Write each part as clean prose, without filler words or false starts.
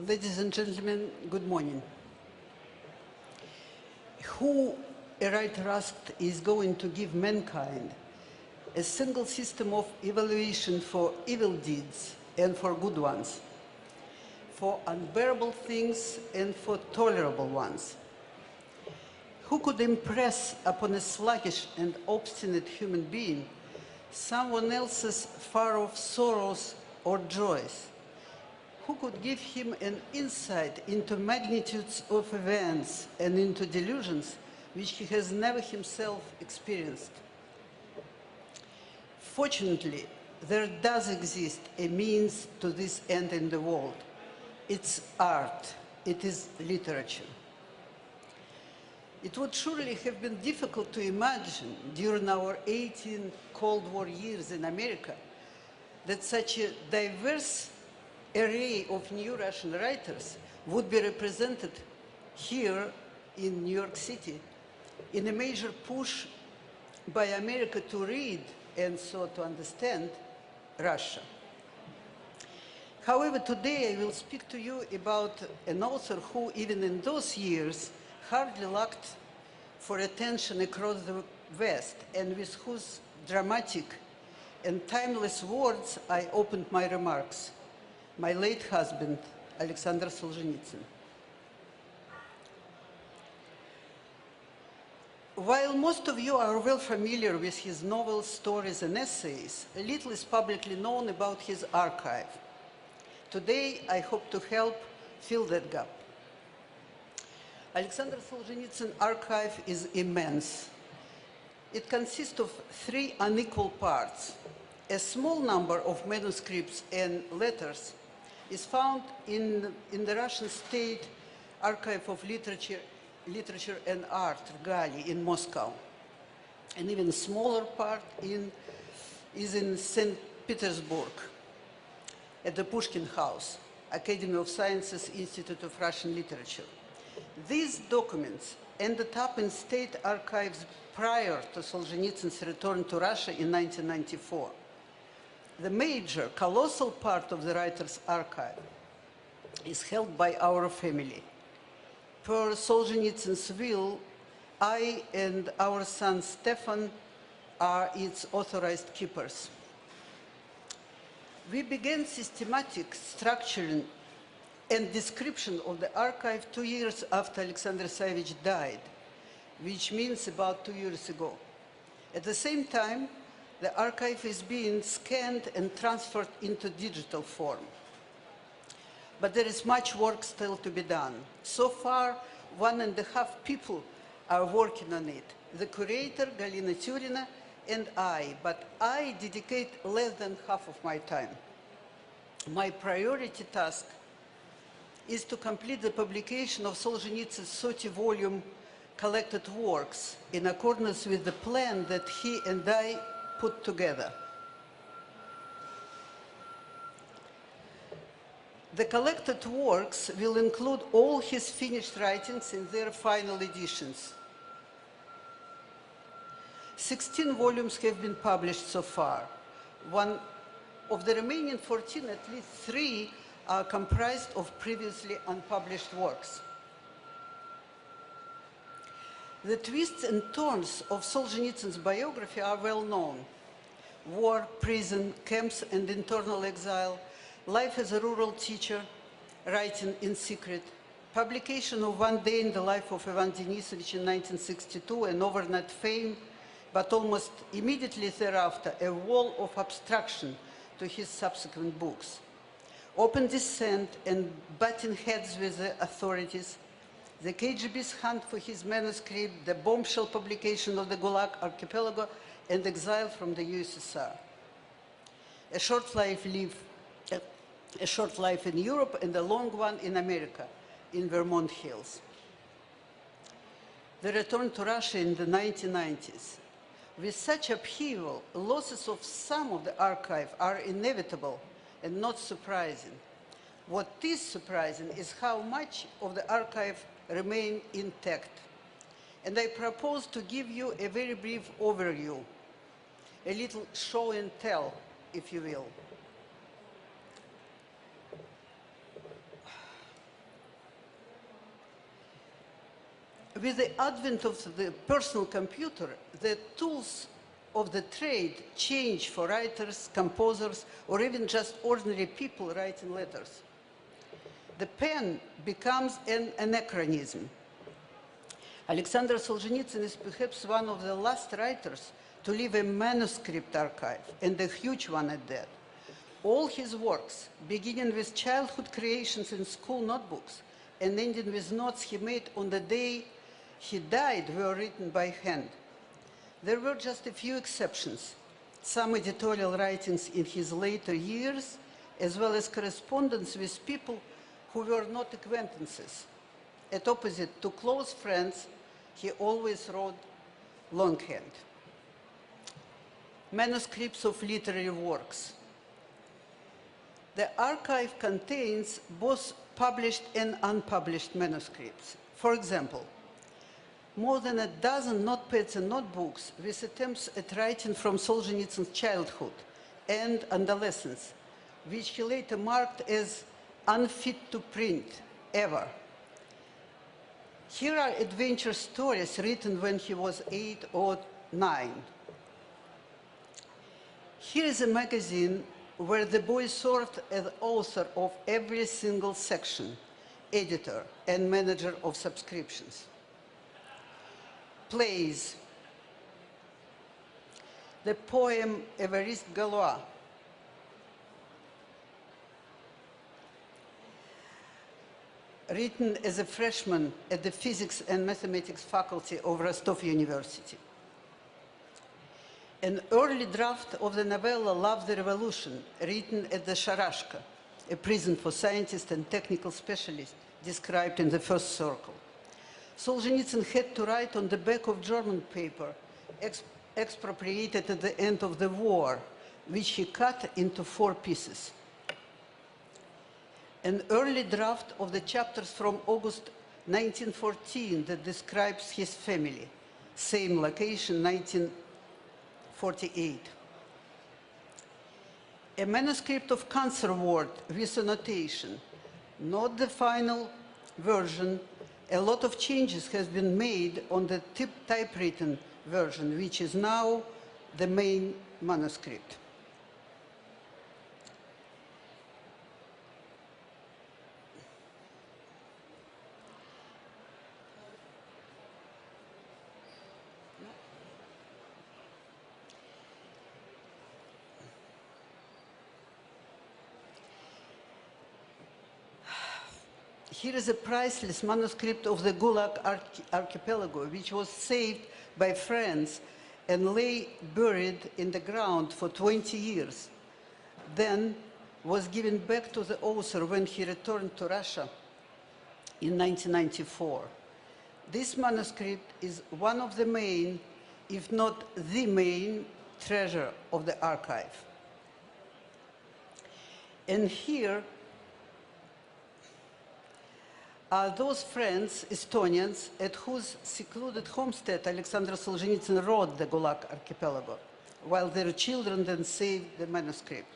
Ladies and gentlemen, good morning. Who, a writer asked, is going to give mankind a single system of evaluation for evil deeds and for good ones, for unbearable things and for tolerable ones? Who could impress upon a sluggish and obstinate human being someone else's far-off sorrows or joys? Who could give him an insight into magnitudes of events and into delusions which he has never himself experienced? Fortunately, there does exist a means to this end in the world. It's art, it is literature. It would surely have been difficult to imagine during our 18 Cold War years in America that such a diverse array of new Russian writers would be represented here in New York City in a major push by America to read and so to understand Russia. However, today I will speak to you about an author who, even in those years, hardly lacked for attention across the West, and with whose dramatic and timeless words I opened my remarks, my late husband, Alexander Solzhenitsyn. While most of you are well familiar with his novels, stories, and essays, little is publicly known about his archive. Today, I hope to help fill that gap. Alexander Solzhenitsyn archive is immense. It consists of 3 unequal parts. A small number of manuscripts and letters is found in the Russian State Archive of Literature and Art, RGALI, in Moscow. An even smaller part is in St. Petersburg, at the Pushkin House, Academy of Sciences, Institute of Russian Literature. These documents ended up in state archives prior to Solzhenitsyn's return to Russia in 1994. The major, colossal part of the writer's archive is held by our family. Per Solzhenitsyn's will, I and our son Stefan are its authorized keepers. We began systematic structuring and description of the archive 2 years after Alexander Savich died, which means about 2 years ago. At the same time, the archive is being scanned and transferred into digital form. But there is much work still to be done. So far, 1.5 people are working on it. The curator, Galina Tyrina, and I, but I dedicate less than half of my time. My priority task is to complete the publication of Solzhenitsyn's 30-volume collected works in accordance with the plan that he and I put together. The collected works will include all his finished writings in their final editions. 16 volumes have been published so far. One of the remaining 14, at least 3, are comprised of previously unpublished works. The twists and turns of Solzhenitsyn's biography are well known. War, prison, camps and internal exile, life as a rural teacher, writing in secret, publication of One Day in the Life of Ivan Denisovich in 1962, an overnight fame, but almost immediately thereafter, a wall of abstraction to his subsequent books. Open dissent and butting heads with the authorities, the KGB's hunt for his manuscript, the bombshell publication of the Gulag Archipelago, and exile from the USSR. A short life in Europe and a long one in America, in Vermont Hills. The return to Russia in the 1990s. With such upheaval, losses of some of the archive are inevitable and not surprising. What is surprising is how much of the archive remains intact. And I propose to give you a very brief overview, a little show and tell, if you will. With the advent of the personal computer, the tools of the trade change for writers, composers, or even just ordinary people writing letters. The pen becomes an anachronism. Alexander Solzhenitsyn is perhaps one of the last writers to leave a manuscript archive, and a huge one at that. All his works, beginning with childhood creations in school notebooks and ending with notes he made on the day he died, were written by hand. There were just a few exceptions, some editorial writings in his later years, as well as correspondence with people who were not acquaintances. At opposite to close friends, he always wrote longhand. Manuscripts of literary works. The archive contains both published and unpublished manuscripts. For example, more than a dozen notepads and notebooks with attempts at writing from Solzhenitsyn's childhood and adolescence, which he later marked as unfit to print ever. Here are adventure stories written when he was 8 or 9. Here is a magazine where the boy served as author of every single section, editor, and manager of subscriptions. Plays. The poem Évariste Galois. Written as a freshman at the Physics and Mathematics faculty of Rostov University. An early draft of the novella Love the Revolution, written at the Sharashka, a prison for scientists and technical specialists, described in the first circle. Solzhenitsyn had to write on the back of German paper, expropriated at the end of the war, which he cut into 4 pieces. An early draft of the chapters from August 1914 that describes his family, same location, 1948. A manuscript of Cancer Ward with annotation, not the final version. A lot of changes have been made on the typewritten version, which is now the main manuscript. Here is a priceless manuscript of the Gulag archipelago, which was saved by friends and lay buried in the ground for 20 years, then was given back to the author when he returned to Russia in 1994. This manuscript is one of the main, if not the main, treasure of the archive. And here are those friends, Estonians, at whose secluded homestead Alexander Solzhenitsyn wrote the Gulag archipelago, while their children then saved the manuscript.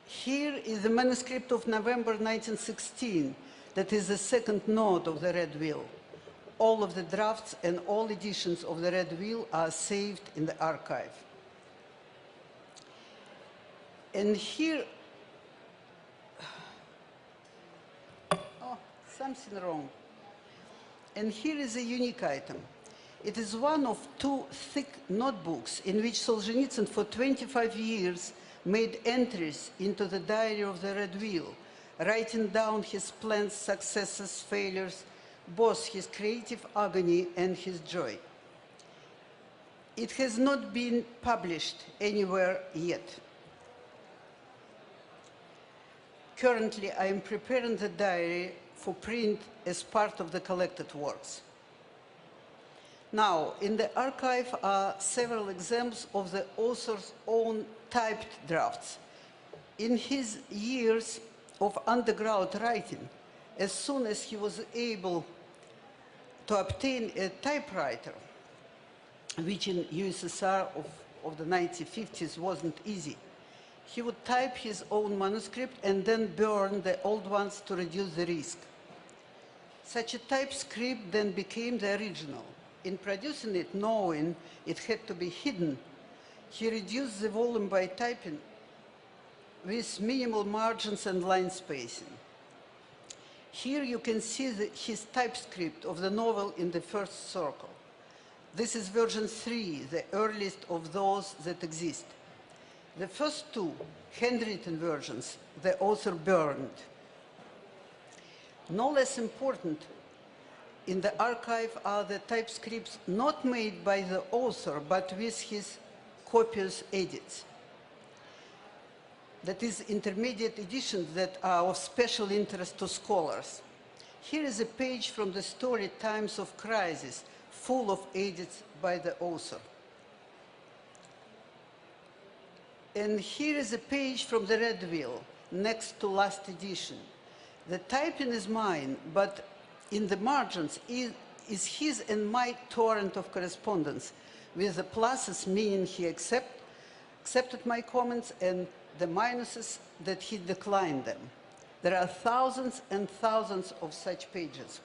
Here is the manuscript of November 1916, that is the second note of the Red Wheel. All of the drafts and all editions of the Red Wheel are saved in the archive. And here, something wrong. And here is a unique item. It is one of 2 thick notebooks in which Solzhenitsyn for 25 years made entries into the diary of the Red Wheel, writing down his plans, successes, failures, both his creative agony and his joy. It has not been published anywhere yet. Currently, I am preparing the diary for print as part of the collected works. Now, in the archive are several examples of the author's own typed drafts. In his years of underground writing, as soon as he was able to obtain a typewriter, which in USSR of the 1950s wasn't easy, he would type his own manuscript and then burn the old ones to reduce the risk. Such a typescript then became the original. In producing it, knowing it had to be hidden, he reduced the volume by typing with minimal margins and line spacing. Here you can see his typescript of the novel in the first circle. This is version 3, the earliest of those that exist. The first two, handwritten versions, the author burned. No less important in the archive are the typescripts not made by the author, but with his copious edits. That is, intermediate editions that are of special interest to scholars. Here is a page from the story Times of Crisis, full of edits by the author. And here is a page from the Red Wheel, next to last edition. The typing is mine, but in the margins is his and my torrent of correspondence, with the pluses meaning he accepted my comments and the minuses that he declined them. There are thousands and thousands of such pages.